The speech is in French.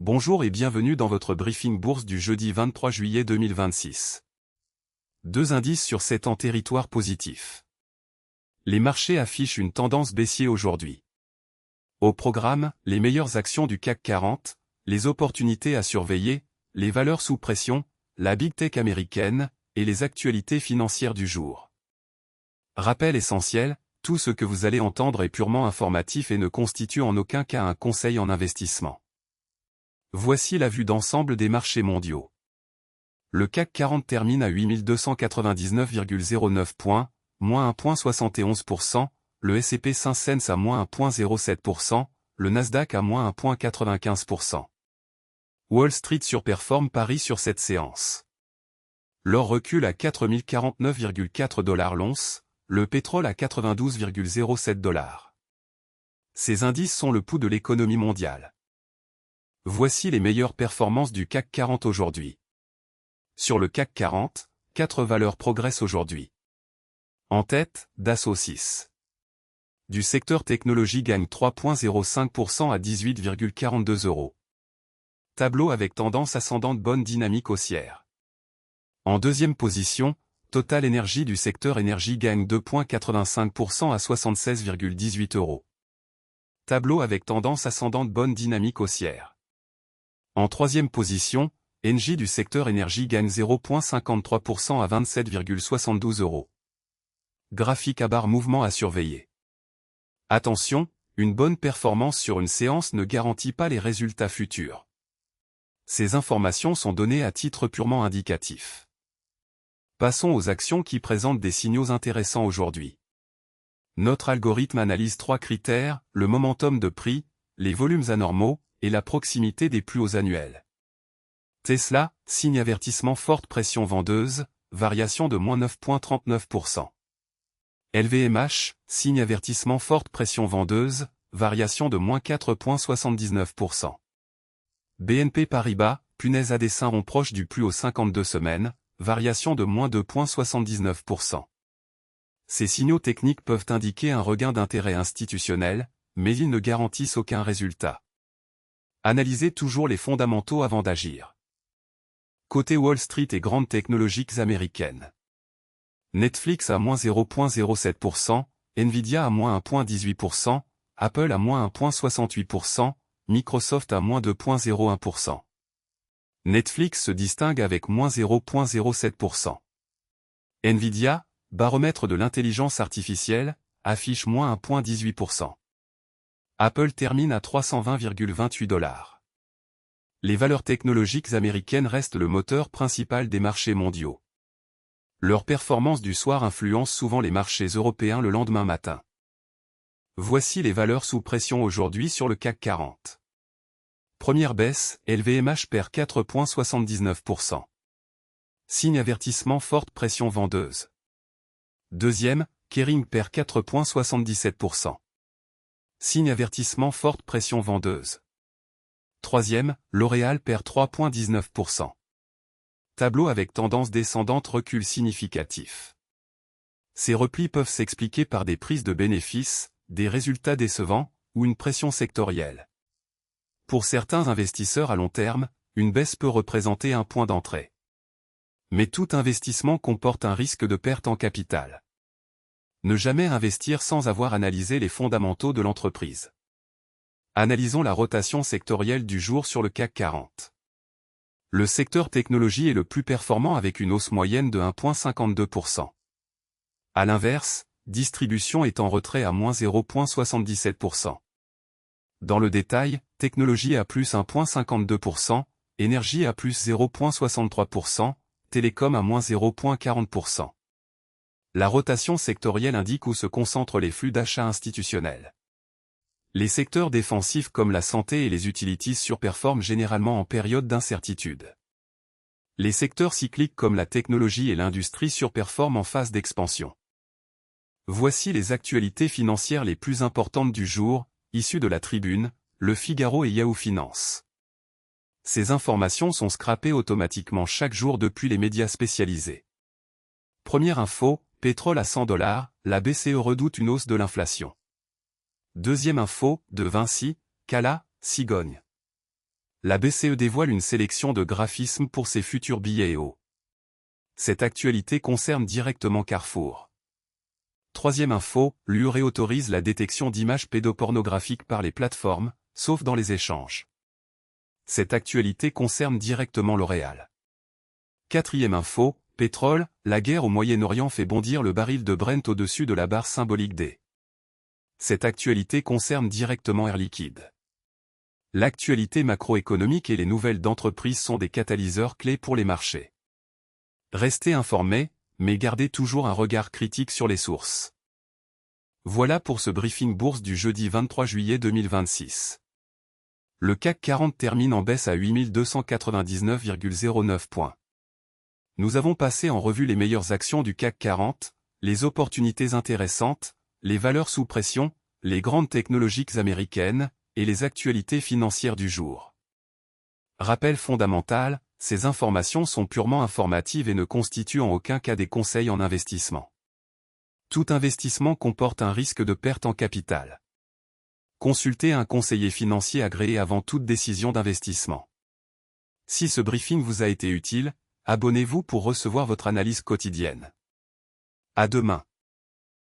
Bonjour et bienvenue dans votre briefing bourse du jeudi 23 juillet 2026. Deux indices sur 7 en territoire positif. Les marchés affichent une tendance baissière aujourd'hui. Au programme, les meilleures actions du CAC 40, les opportunités à surveiller, les valeurs sous pression, la Big Tech américaine, et les actualités financières du jour. Rappel essentiel, tout ce que vous allez entendre est purement informatif et ne constitue en aucun cas un conseil en investissement. Voici la vue d'ensemble des marchés mondiaux. Le CAC 40 termine à 8299,09 points, moins 1,71%, le S&P 500 à moins 1,07%, le Nasdaq à moins 1,95%. Wall Street surperforme Paris sur cette séance. L'or recule à 4049,4 $ l'once, le pétrole à 92,07 $. Ces indices sont le pouls de l'économie mondiale. Voici les meilleures performances du CAC 40 aujourd'hui. Sur le CAC 40, 4 valeurs progressent aujourd'hui. En tête, Dassault 6. Du secteur technologie gagne 3,05% à 18,42 €. Tableau avec tendance ascendante, bonne dynamique haussière. En deuxième position, Total Energy du secteur énergie gagne 2,85% à 76,18 €. Tableau avec tendance ascendante, bonne dynamique haussière. En troisième position, Engie du secteur énergie gagne 0,53% à 27,72 €. Graphique à barre, mouvement à surveiller. Attention, une bonne performance sur une séance ne garantit pas les résultats futurs. Ces informations sont données à titre purement indicatif. Passons aux actions qui présentent des signaux intéressants aujourd'hui. Notre algorithme analyse 3 critères, le momentum de prix, les volumes anormaux, et la proximité des plus hauts annuels. Tesla, signe avertissement forte pression vendeuse, variation de moins 9,39%. LVMH, signe avertissement forte pression vendeuse, variation de moins 4,79%. BNP Paribas, punaise à dessin rond proche du plus haut 52 semaines, variation de moins 2,79%. Ces signaux techniques peuvent indiquer un regain d'intérêt institutionnel, mais ils ne garantissent aucun résultat. Analysez toujours les fondamentaux avant d'agir. Côté Wall Street et grandes technologiques américaines. Netflix à moins 0,07%, Nvidia à moins 1,18%, Apple à moins 1,68%, Microsoft à moins 2,01%. Netflix se distingue avec moins 0,07%. Nvidia, baromètre de l'intelligence artificielle, affiche moins 1,18%. Apple termine à 320,28 $. Les valeurs technologiques américaines restent le moteur principal des marchés mondiaux. Leur performance du soir influence souvent les marchés européens le lendemain matin. Voici les valeurs sous pression aujourd'hui sur le CAC 40. Première baisse, LVMH perd 4,79%. Signe avertissement forte pression vendeuse. Deuxième, Kering perd 4,77%. Signe avertissement forte pression vendeuse. Troisième, L'Oréal perd 3,19%. Tableau avec tendance descendante, recul significatif. Ces replis peuvent s'expliquer par des prises de bénéfices, des résultats décevants, ou une pression sectorielle. Pour certains investisseurs à long terme, une baisse peut représenter un point d'entrée. Mais tout investissement comporte un risque de perte en capital. Ne jamais investir sans avoir analysé les fondamentaux de l'entreprise. Analysons la rotation sectorielle du jour sur le CAC 40. Le secteur technologie est le plus performant avec une hausse moyenne de 1,52%. À l'inverse, distribution est en retrait à moins 0,77%. Dans le détail, technologie à plus 1,52%, énergie à plus 0,63%, télécom à moins 0,40%. La rotation sectorielle indique où se concentrent les flux d'achat institutionnels. Les secteurs défensifs comme la santé et les utilities surperforment généralement en période d'incertitude. Les secteurs cycliques comme la technologie et l'industrie surperforment en phase d'expansion. Voici les actualités financières les plus importantes du jour, issues de la Tribune, Le Figaro et Yahoo Finance. Ces informations sont scrapées automatiquement chaque jour depuis les médias spécialisés. Première info, pétrole à 100 $, la BCE redoute une hausse de l'inflation. Deuxième info, de Vinci, Cala, cigogne. La BCE dévoile une sélection de graphismes pour ses futurs billets EO. Cette actualité concerne directement Carrefour. Troisième info, l'UE réautorise la détection d'images pédopornographiques par les plateformes, sauf dans les échanges. Cette actualité concerne directement L'Oréal. Quatrième info, pétrole, la guerre au Moyen-Orient fait bondir le baril de Brent au-dessus de la barre symbolique des. Cette actualité concerne directement Air Liquide. L'actualité macroéconomique et les nouvelles d'entreprise sont des catalyseurs clés pour les marchés. Restez informés, mais gardez toujours un regard critique sur les sources. Voilà pour ce briefing bourse du jeudi 23 juillet 2026. Le CAC 40 termine en baisse à 8299,09 points. Nous avons passé en revue les meilleures actions du CAC 40, les opportunités intéressantes, les valeurs sous pression, les grandes technologiques américaines, et les actualités financières du jour. Rappel fondamental, ces informations sont purement informatives et ne constituent en aucun cas des conseils en investissement. Tout investissement comporte un risque de perte en capital. Consultez un conseiller financier agréé avant toute décision d'investissement. Si ce briefing vous a été utile, abonnez-vous pour recevoir votre analyse quotidienne. À demain.